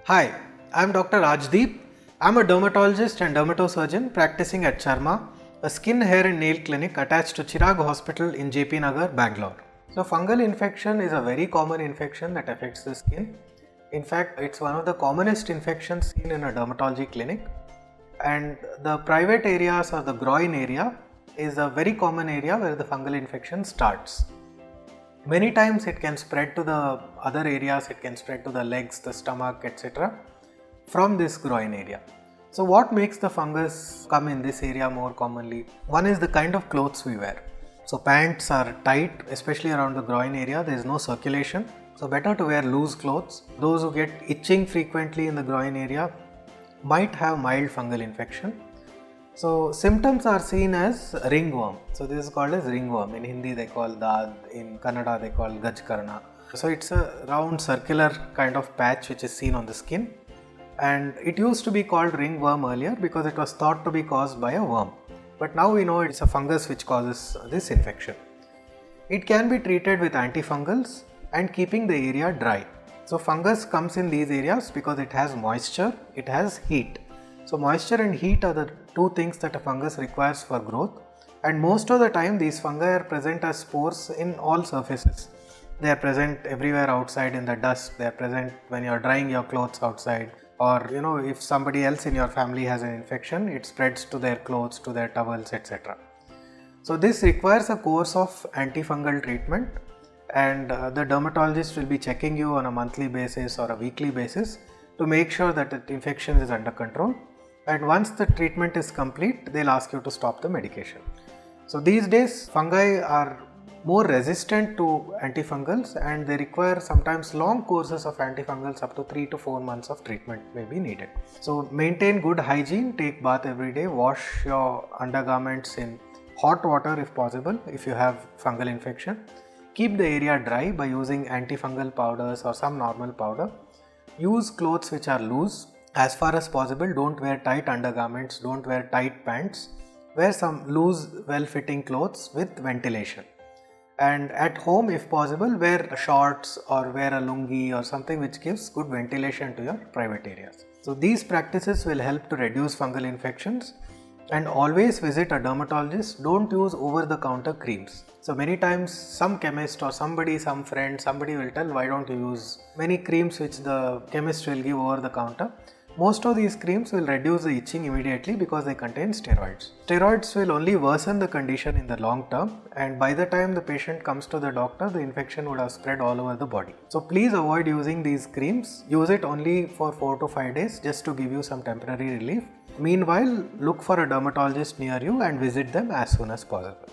Hi, I'm Dr. Rajdeep. I'm a dermatologist and dermatosurgeon practicing at Charma, a skin, hair and nail clinic attached to Chirag Hospital in JP Nagar, Bangalore. So fungal infection is a very common infection that affects the skin. In fact, it's one of the commonest infections seen in a dermatology clinic. And the private areas or the groin area is a very common area where the fungal infection starts. Many times it can spread to the other areas, it can spread to the legs, the stomach, etc. from this groin area. So what makes the fungus come in this area more commonly? One is the kind of clothes we wear. So pants are tight, especially around the groin area, there is no circulation. So better to wear loose clothes. Those who get itching frequently in the groin area might have mild fungal infection. So symptoms are seen as ringworm. So this is called as ringworm. In Hindi they call daag, in Kannada they call dachkarna. So it's a round circular kind of patch which is seen on the skin, and it used to be called ringworm earlier because it was thought to be caused by a worm. But now we know it's a fungus which causes this infection. It can be treated with antifungals and keeping the area dry. So fungus comes in these areas because it has moisture, it has heat. So moisture and heat are the two things that a fungus requires for growth, and most of the time these fungi are present as spores in all surfaces. They are present everywhere outside in the dust, they are present when you are drying your clothes outside, or if somebody else in your family has an infection, it spreads to their clothes, to their towels, etc. So this requires a course of antifungal treatment, and the dermatologist will be checking you on a monthly basis or a weekly basis to make sure that the infection is under control. And once the treatment is complete, they'll ask you to stop the medication. So these days fungi are more resistant to antifungals, and they require sometimes long courses of antifungals. Up to 3 to 4 months of treatment may be needed. So maintain good hygiene, take bath every day, wash your undergarments in hot water if possible if you have fungal infection. Keep the area dry by using antifungal powders or some normal powder. Use clothes which are loose. As far as possible, don't wear tight undergarments, don't wear tight pants. Wear some loose, well-fitting clothes with ventilation. And at home, if possible, wear shorts or wear a lungi or something which gives good ventilation to your private areas. So these practices will help to reduce fungal infections. And always visit a dermatologist. Don't use over-the-counter creams. So many times some chemist or some friend will tell, why don't you use many creams which the chemist will give over the counter. Most of these creams will reduce the itching immediately because they contain steroids. Steroids will only worsen the condition in the long term, and by the time the patient comes to the doctor, the infection would have spread all over the body. So please avoid using these creams. Use it only for 4 to 5 days just to give you some temporary relief. Meanwhile, look for a dermatologist near you and visit them as soon as possible.